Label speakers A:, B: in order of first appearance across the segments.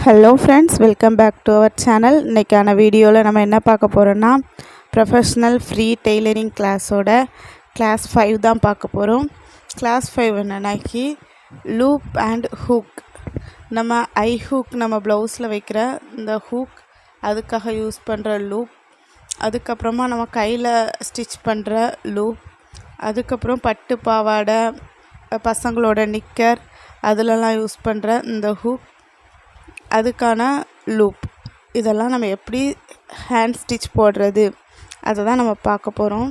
A: Hello friends, welcome back to our channel. இன்றைக்கான வீடியோவில் நம்ம என்ன பார்க்க போகிறோன்னா ப்ரொஃபஷ்னல் ஃப்ரீ டெய்லரிங் கிளாஸோட கிளாஸ் 5 தான் பார்க்க போகிறோம். கிளாஸ் 5 என்னன்னாக்கி லூப் அண்ட் ஹூக். நம்ம ஹூக் நம்ம ப்ளவுஸில் வைக்கிற இந்த ஹூக், அதுக்காக யூஸ் பண்ணுற லூப், அதுக்கப்புறமா நம்ம கையில் ஸ்டிச் பண்ணுற லூப், அதுக்கப்புறம் பட்டு பாவாடை, பசங்களோட நிக்கர் அதிலலாம் யூஸ் பண்ணுற இந்த ஹூக், அதுக்கான லூப், இதெல்லாம் நம்ம எப்படி ஹேண்ட் ஸ்டிச் போடுறது அதை தான் நம்ம பார்க்க போகிறோம்.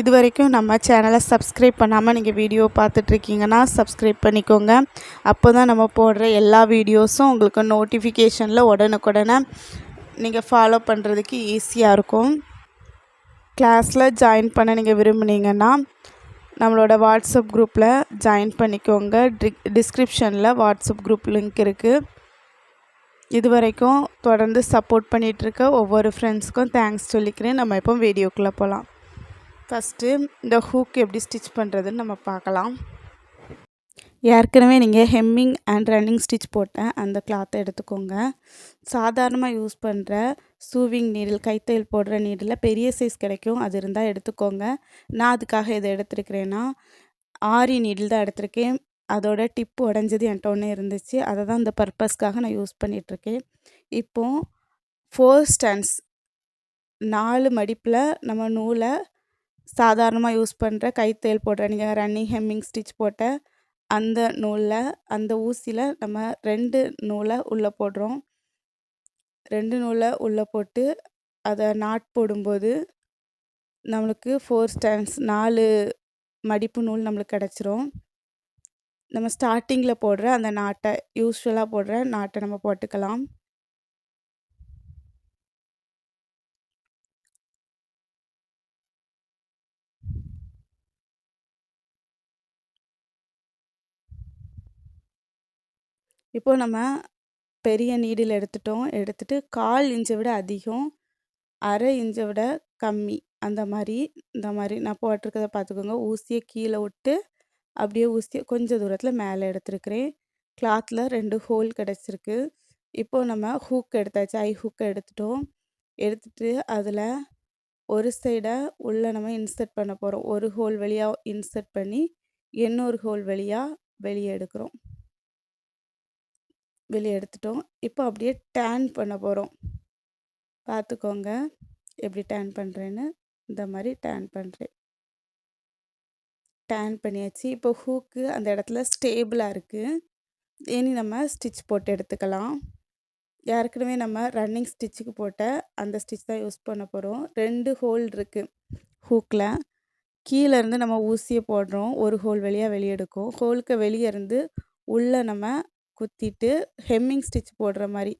A: இது வரைக்கும் நம்ம சேனலை சப்ஸ்கிரைப் பண்ணாமல் நீங்கள் வீடியோ பார்த்துட்ருக்கீங்கன்னா சப்ஸ்கிரைப் பண்ணிக்கோங்க. அப்போ தான் நம்ம போடுற எல்லா வீடியோஸும் உங்களுக்கு நோட்டிஃபிகேஷனில் உடனுக்குடனே நீங்கள் ஃபாலோ பண்ணுறதுக்கு ஈஸியாக இருக்கும். கிளாஸில் ஜாயின் பண்ண நீங்கள் விரும்புனீங்கன்னா நம்மளோட வாட்ஸ்அப் குரூப்பில் ஜாயின் பண்ணிக்கோங்க. டிஸ்கிரிப்ஷனில் வாட்ஸ்அப் குரூப் லிங்க் இருக்குது. இது வரைக்கும் தொடர்ந்து சப்போர்ட் பண்ணிகிட்ருக்க ஒவ்வொரு ஃப்ரெண்ட்ஸ்க்கும் தேங்க்ஸ் சொல்லிக்கிறேன். நம்ம இப்போ வீடியோக்குள்ளே போகலாம். ஃபஸ்ட்டு இந்த ஹூக் எப்படி ஸ்டிச் பண்ணுறதுன்னு நம்ம பார்க்கலாம். ஏற்கனவே நீங்கள் ஹெம்மிங் அண்ட் ரன்னிங் ஸ்டிச் போட்ட அந்த கிளாத்தை எடுத்துக்கோங்க. சாதாரணமாக யூஸ் பண்ணுற சூவிங் நீடில், கைத்தையல் போடுற நீடில் பெரிய சைஸ் கிடைக்கும், அது இருந்தால் எடுத்துக்கோங்க. நான் அதுக்காக இதை எடுத்துருக்கிறேன்னா ஆரி நீடில் தான் எடுத்திருக்கேன். அதோட டிப்பு உடஞ்சது என்கிட்ட ஒன்று இருந்துச்சு, அதை தான் இந்த பர்பஸ்க்காக நான் யூஸ் பண்ணிகிட்ருக்கேன். இப்போது 4 ஸ்டாண்ட்ஸ் 4 மடிப்பில் நம்ம நூலை சாதாரணமாக யூஸ் பண்ணுற கைத்தையல் போடுற நீங்கள் ரன்னிங் ஹெம்மிங் ஸ்டிச் போட்ட அந்த நூலில், அந்த ஊசியில் நம்ம 2 நூலை உள்ளே போடுறோம். 2 நூலை உள்ளே போட்டு அதை நாட் போடும்போது நம்மளுக்கு 4 ஸ்டாண்ட்ஸ் 4 மடிப்பு நூல் நம்மளுக்கு கிடச்சிரும். நம்ம ஸ்டார்டிங்கில் போடுற அந்த நாட்டை, யூஸ்வலாக போடுற நாட்டை நம்ம போட்டுக்கலாம். இப்போது நம்ம பெரிய நீடில் எடுத்துட்டு 1/4 இன்ச்சை விட அதிகம், 1/2 இன்ச்சை விட கம்மி, இந்த மாதிரி நான் போட்டிருக்கதை பார்த்துக்கோங்க. ஊசியை கீழே விட்டு அப்படியே ஊசியை கொஞ்சம் தூரத்தில் மேலே எடுத்துருக்கிறேன். கிளாத்தில் 2 ஹோல் கிடச்சிருக்கு. இப்போது நம்ம ஹூக் எடுத்தாச்சு, ஹூக்கை எடுத்துட்டு அதில் ஒரு சைடை உள்ளே நம்ம இன்சர்ட் பண்ண போகிறோம். ஒரு ஹோல் வழியாக இன்சர்ட் பண்ணி இன்னொரு ஹோல் வழியாக வெளியே எடுக்கிறோம். வெளியே எடுத்துட்டோம். இப்போ அப்படியே டேன் பண்ண போகிறோம். பார்த்துக்கோங்க எப்படி டேன் பண்ணுறேன்னு. இந்த மாதிரி டேன் பண்ணுறேன். டேன் பண்ணியாச்சு. இப்போ ஹூக்கு அந்த இடத்துல ஸ்டேபிளாக இருக்குது. இனி நம்ம ஸ்டிச் போட்டு எடுத்துக்கலாம். ஏற்கனவே நம்ம ரன்னிங் ஸ்டிச்சுக்கு போட்ட அந்த ஸ்டிச் தான் யூஸ் பண்ண போகிறோம். 2 ஹோல் இருக்குது ஹூக்கில். கீழேருந்து நம்ம ஊசியை போடுறோம், ஒரு ஹோல் வழியாக வெளியே எடுக்கும். ஹோலுக்கு வெளியே இருந்து உள்ளே நம்ம குத்திட்டு ஹெம்மிங் ஸ்டிச் போடுற மாதிரி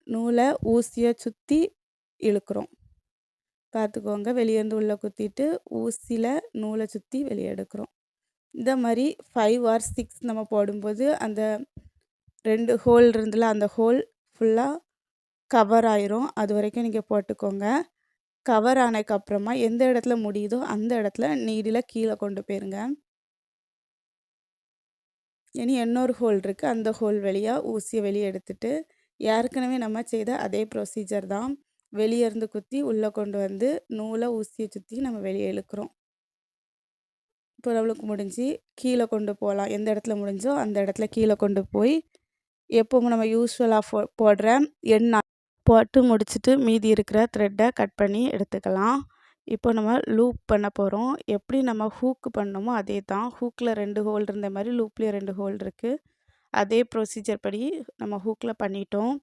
A: நூலை ஊசியை சுற்றி இழுக்கிறோம். பார்த்துக்கோங்க, வெளியேருந்து உள்ளே குத்திட்டு ஊசியில் நூலை சுற்றி வெளியே எடுக்கிறோம். இந்த மாதிரி 5 or 6 நம்ம போடும்போது அந்த 2 ஹோல் இருந்துல அந்த ஹோல் ஃபுல்லாக கவர் ஆயிரும். அது வரைக்கும் நீங்கள் போட்டுக்கோங்க. கவர் ஆனதுக்கப்புறமா எந்த இடத்துல முடியுதோ அந்த இடத்துல நீடில் கீழே கொண்டு போயிருங்க. இனி இன்னொரு ஹோல் இருக்குது, அந்த ஹோல் வழியாக ஊசியை வெளியே எடுத்துட்டு ஏற்கனவே நம்ம செய்த அதே ப்ரொசீஜர் தான். வெளியே இருந்து குத்தி உள்ளே கொண்டு வந்து நூலை ஊசியை சுற்றி நம்ம வெளியே இழுக்கிறோம். இப்போ நம்மளுக்கு முடிஞ்சு கீழே கொண்டு போகலாம். எந்த இடத்துல முடிஞ்சோ அந்த இடத்துல கீழே கொண்டு போய் எப்பவும் நம்ம யூஸ்வலாக போடுற எண்ணெய் போட்டு முடிச்சுட்டு மீதி இருக்கிற த்ரெட்டை கட் பண்ணி எடுத்துக்கலாம். இப்போ நம்ம லூப் பண்ண போகிறோம். எப்படி நம்ம ஹூக்கு பண்ணோமோ அதே தான். ஹூக்கில் 2 ஹோல் இருந்த மாதிரி லூப்லேயும் 2 ஹோல் இருக்குது. அதே ப்ரொசீஜர் படி நம்ம ஹூக்கில் பண்ணிட்டோம்.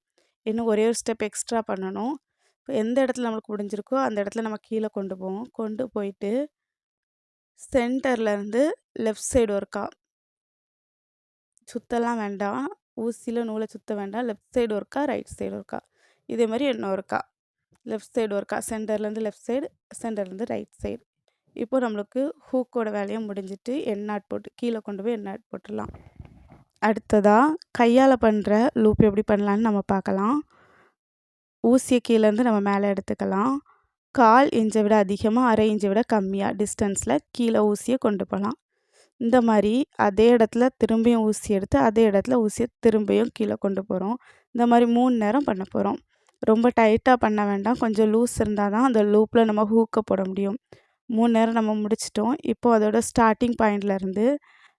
A: இன்னும் ஒரே ஒரு ஸ்டெப் எக்ஸ்ட்ரா பண்ணணும். இப்போ எந்த இடத்துல நம்மளுக்கு முடிஞ்சிருக்கோ அந்த இடத்துல நம்ம கீழே கொண்டு போவோம். கொண்டு போயிட்டு சென்டர்லேருந்து லெஃப்ட் சைடு ஒர்க்கா சுற்றலாம் வேண்டாம், ஊசியில் நூலை சுற்ற வேண்டாம். லெஃப்ட் சைடு ஒர்க்கா, ரைட் சைடு ஒர்க்கா, இதே மாதிரி இன்னும் ஒர்க்கா. லெஃப்ட் சைடு ஒர்க்கா, சென்டர்லேருந்து லெஃப்ட் சைடு, சென்டர்லேருந்து ரைட் சைடு. இப்போ நம்மளுக்கு ஹூக்கோட வேலையும் முடிஞ்சிட்டு எண்ணாட் போட்டு கீழே கொண்டு போய் எண்ணாட் போட்டுடலாம். அடுத்ததாக கையால் பண்ணுற லூப் எப்படி பண்ணலான்னு நம்ம பார்க்கலாம். ஊசியை கீழேருந்து நம்ம மேலே எடுத்துக்கலாம். 1/4 இன்ச்சை விட அதிகமாக, 1/2 இன்ச்சை விட கம்மியாக டிஸ்டன்ஸில் கீழே ஊசியை கொண்டு போகலாம். இந்த மாதிரி அதே இடத்துல திரும்பியும் ஊசி எடுத்து அதே இடத்துல ஊசியை திரும்பியும் கீழே கொண்டு போகிறோம். இந்த மாதிரி 3 நேரம் பண்ண போகிறோம். ரொம்ப டைட்டாக பண்ண வேண்டாம். கொஞ்சம் லூஸ் இருந்தால் தான் அந்த லூப்பில் நம்ம ஹூக்கை போட முடியும். 3 நேரம் நம்ம முடிச்சிட்டோம். இப்போது அதோட ஸ்டார்டிங் பாயிண்ட்லேருந்து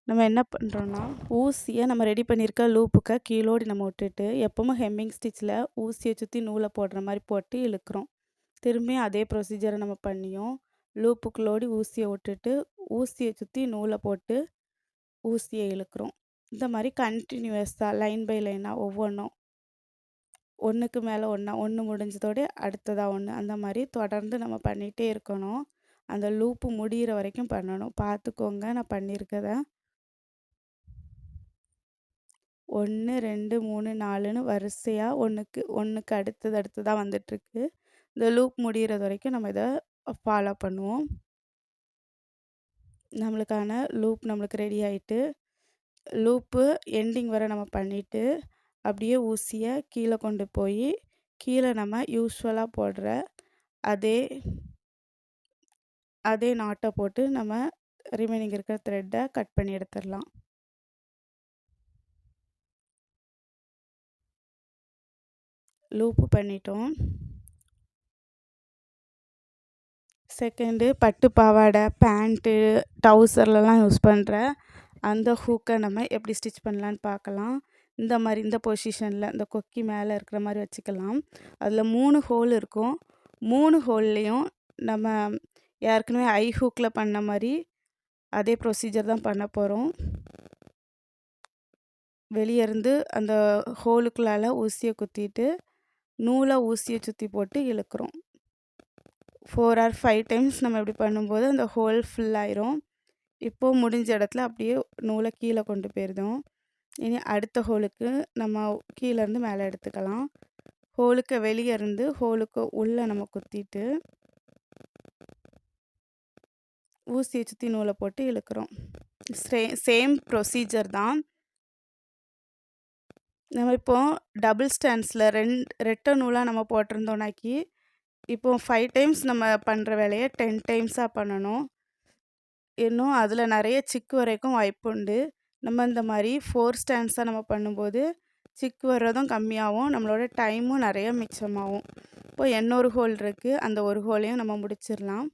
A: நம்ம என்ன பண்ணுறோன்னா, ஊசியை நம்ம ரெடி பண்ணியிருக்க லூப்புக்கு கீழோடி நம்ம விட்டுட்டு எப்போவும் ஹெம்மிங் ஸ்டிச்சில் ஊசியை சுற்றி நூலை போடுற மாதிரி போட்டு இழுக்கிறோம். திரும்பியும் அதே ப்ரொசீஜரை நம்ம பண்ணியும் லூப்புக்குள்ளோடி ஊசியை விட்டுட்டு ஊசியை சுற்றி நூலை போட்டு ஊசியை இழுக்கிறோம். இந்த மாதிரி கண்டினியூஸாக லைன் பை லைனாக ஒவ்வொன்றும் ஒன்றுக்கு மேலே ஒன்றா ஒன்று முடிஞ்சதோடு அடுத்ததாக ஒன்று அந்த மாதிரி தொடர்ந்து நம்ம பண்ணிகிட்டே இருக்கணும். அந்த லூப்பு முடிகிற வரைக்கும் பண்ணணும். பார்த்துக்கோங்க நான் பண்ணியிருக்கத. 1 2 3 4ன்னு வரிசையாக ஒன்றுக்கு அடுத்ததாக வந்துட்டுருக்கு. இந்த லூப் முடிகிறது வரைக்கும் நம்ம இதை ஃபாலோ பண்ணுவோம். நம்மளுக்கு ரெடி ஆகிட்டு லூப்பு எண்டிங் வரை நம்ம பண்ணிவிட்டு அப்படியே ஊசியை கீழே கொண்டு போய் கீழே நம்ம யூஸ்வலாக போடுற அதே நாட்டை போட்டு நம்ம ரிமைனிங் இருக்கிற த்ரெட்டை கட் பண்ணி எடுத்துடலாம். லூப்பு பண்ணிட்டோம். செகண்டு பட்டு பாவாடை, பேண்ட்டு, டவுசர்லலாம் யூஸ் பண்ணுற அந்த ஹூக்கை நம்ம எப்படி ஸ்டிச் பண்ணலான்னு பார்க்கலாம். இந்த பொசிஷனில் இந்த கொக்கி மேலே இருக்கிற மாதிரி வச்சுக்கலாம். அதில் 3 ஹோல் இருக்கும். 3 ஹோல்லையும் நம்ம ஏற்கனவே ஐ ஹூக்கில் பண்ண மாதிரி அதே ப்ரொசீஜர் தான் பண்ண போகிறோம். வெளியே இருந்து அந்த ஹோலுக்குள்ளால் ஊசியை குத்திட்டு நூலை ஊசியை சுற்றி போட்டு இழுக்கிறோம். 4 or 5 டைம்ஸ் நம்ம இப்படி பண்ணும்போது அந்த ஹோல் ஃபில் ஆயிரும். இப்போது முடிஞ்ச இடத்துல அப்படியே நூலை கீழே கொண்டு போயிருந்தோம். இனி அடுத்த ஹோலுக்கு நம்ம கீழேருந்து மேலே எடுத்துக்கலாம். ஹோலுக்கு வெளியே இருந்து ஹோலுக்கு உள்ளே நம்ம குத்திட்டு ஊசியை சுற்றி நூலை போட்டு இழுக்கிறோம். சேம் ப்ரொசீஜர் தான். நம்ம இப்போது டபுள் ஸ்டாண்ட்ஸில் ரெட்டை நூலாக நம்ம போட்டிருந்தோம்னாக்கி இப்போது 5 டைம்ஸ் நம்ம பண்ணுற வேலையை 10 டைம்ஸாக பண்ணணும். இன்னும் அதில் நிறைய சிக்கு வரைக்கும் வாய்ப்பு உண்டு. நம்ம இந்த மாதிரி 4 ஸ்டாண்ட்ஸாக நம்ம பண்ணும்போது சிக்கு வர்றதும் கம்மியாகும், நம்மளோட டைமும் நிறைய மிச்சமாகும். இப்போ இன்னொரு ஹோல் இருக்குது, அந்த ஒரு ஹோலையும் நம்ம முடிச்சிடலாம்.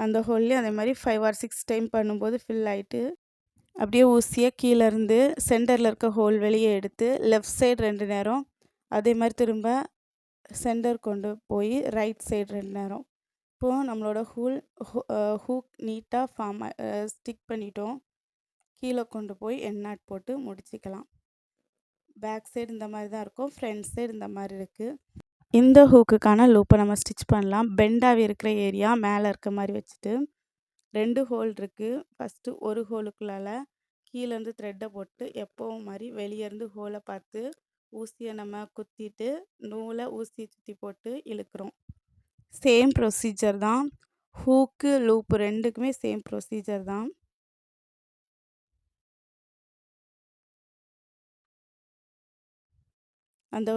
A: அந்த ஹோல்லையும் அதே மாதிரி 5 or 6 டைம் பண்ணும்போது ஃபில் ஆகிட்டு அப்படியே ஊசியை கீழேருந்து சென்டரில் இருக்க ஹோல் வெளியே எடுத்து லெஃப்ட் சைடு 2 நேரம், அதே மாதிரி திரும்ப சென்டர் கொண்டு போய் ரைட் சைடு 2 நேரம். இப்போது நம்மளோட ஹூக் நீட்டாக ஸ்டிக் பண்ணிட்டோம். கீழே கொண்டு போய் எண்ணாட் போட்டு முடிச்சிக்கலாம். பேக் சைடு இந்த மாதிரி தான் இருக்கும், ஃப்ரண்ட் சைடு இந்த மாதிரி இருக்குது. இந்த ஹூக்குக்கான லூப்பை நம்ம ஸ்டிச் பண்ணலாம். பெண்டாகி இருக்கிற ஏரியா மேலே இருக்க மாதிரி வச்சுட்டு 2 ஹோல் இருக்குது. ஃபஸ்ட்டு ஒரு ஹோலுக்குள்ளால் கீழேருந்து த்ரெட்டை போட்டு எப்போவும் மாதிரி வெளியேருந்து ஹோலை பார்த்து ஊசியை நம்ம குத்திட்டு நூலை ஊசியை சுற்றி போட்டு இழுக்கிறோம். சேம் ப்ரொசீஜர் தான். ஹூக்கு லூப்பு 2க்குமே சேம் ப்ரொசீஜர் தான். அந்த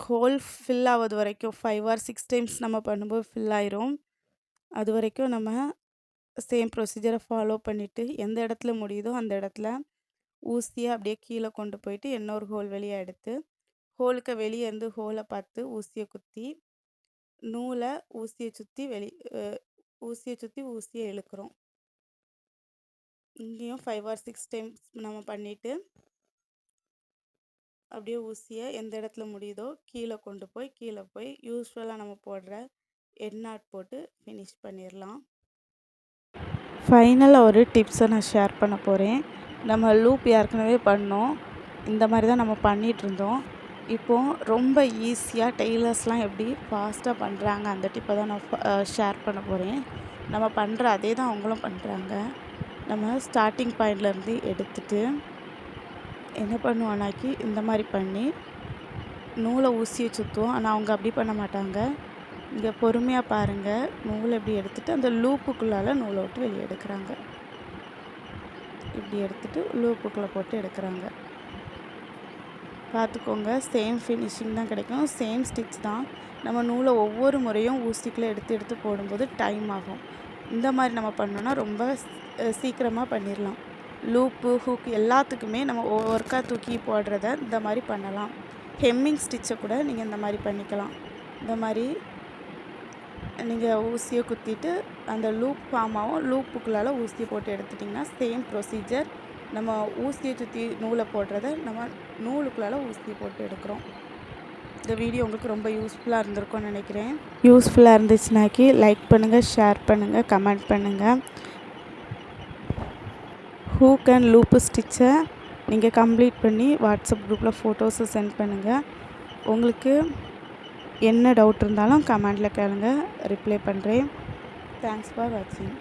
A: ஹோல் ஃபில் ஆவது வரைக்கும் 5 or 6 டைம்ஸ் நம்ம பண்ணும்போது ஃபில் ஆயிரும். அது வரைக்கும் நம்ம சேம் ப்ரொசீஜரை ஃபாலோ பண்ணிவிட்டு எந்த இடத்துல முடியுதோ அந்த இடத்துல ஊசியை அப்படியே கீழே கொண்டு போயிட்டு இன்னொரு ஹோல் வெளியே எடுத்து ஹோலுக்கு வெளியே இருந்து ஹோலை பார்த்து ஊசியை குத்தி நூலை ஊசியை சுற்றி ஊசியை இழுக்கிறோம். இங்கேயும் 5 or 6 டைம்ஸ் நம்ம பண்ணிவிட்டு அப்படியே ஊசியை எந்த இடத்துல முடியுதோ கீழே கொண்டு போய் யூஸ்வலாக நம்ம போடுற எண்ணாட் போட்டு ஃபினிஷ் பண்ணிடலாம். ஃபைனலாக ஒரு டிப்ஸை நான் ஷேர் பண்ண போகிறேன். நம்ம லூப் ஏற்கனவே பண்ணோம், இந்த மாதிரி தான் நம்ம பண்ணிகிட்ருந்தோம். இப்போது ரொம்ப ஈஸியாக டெய்லர்ஸ்லாம் எப்படி ஃபாஸ்ட்டாக பண்ணுறாங்க அந்த டிப்பை தான் நான் ஷேர் பண்ண போகிறேன். நம்ம பண்ணுற அதே தான் அவங்களும் பண்ணுறாங்க. நம்ம ஸ்டார்டிங் பாயிண்ட்லேருந்து எடுத்துகிட்டு என்ன பண்ணுவோன்னாக்கி இந்த மாதிரி பண்ணி நூலை ஊசியை சுற்றுவோம். ஆனால் அவங்க அப்படி பண்ண மாட்டாங்க. இங்கே பொறுமையாக பாருங்கள். நூலை இப்படி எடுத்துகிட்டு அந்த லூப்புக்குள்ளால் நூலை விட்டு வெளியே எடுக்கிறாங்க. இப்படி எடுத்துகிட்டு லூப்புக்குள்ளே போட்டு எடுக்கிறாங்க. பார்த்துக்கோங்க. சேம் ஃபினிஷிங் தான் கிடைக்கும். சேம் ஸ்டிச் தான். நம்ம நூலை ஒவ்வொரு முறையும் ஊசிக்குள்ளே எடுத்து எடுத்து போடும்போது டைம் ஆகும். இந்த மாதிரி நம்ம பண்ணோன்னா ரொம்ப சீக்கிரமாக பண்ணிடலாம். லூப்பு, ஹூக் எல்லாத்துக்குமே நம்ம ஒவ்வொருக்கா தூக்கி போடுறத இந்த மாதிரி பண்ணலாம். ஹெம்மிங் ஸ்டிச்சை கூட நீங்கள் இந்த மாதிரி பண்ணிக்கலாம். இந்த மாதிரி நீங்கள் ஊசியை குத்திட்டு அந்த லூப் ஃபார்ம் ஆகும். லூப்புக்குள்ளால் ஊசியை போட்டு எடுத்துட்டிங்கன்னா சேம் ப்ரொசீஜர். நம்ம ஊசியை சுற்றி நூலை போடுறத நம்ம நூலுக்குள்ளால் ஊசி போட்டு எடுக்கிறோம். இந்த வீடியோ உங்களுக்கு ரொம்ப யூஸ்ஃபுல்லாக இருந்திருக்கும்னு நினைக்கிறேன். யூஸ்ஃபுல்லாக இருந்துச்சுனாக்கி லைக் பண்ணுங்கள், ஷேர் பண்ணுங்கள், கமெண்ட் பண்ணுங்கள். ஹூக் அண்ட் லூப்பு ஸ்டிச்சை நீங்கள் கம்ப்ளீட் பண்ணி வாட்ஸ்அப் குரூப்பில் ஃபோட்டோஸை சென்ட் பண்ணுங்கள். உங்களுக்கு என்ன டவுட் இருந்தாலும் கமெண்டில் கேளுங்க, ரிப்ளை பண்ணுறேன். தேங்க்ஸ் ஃபார் வாட்சிங்.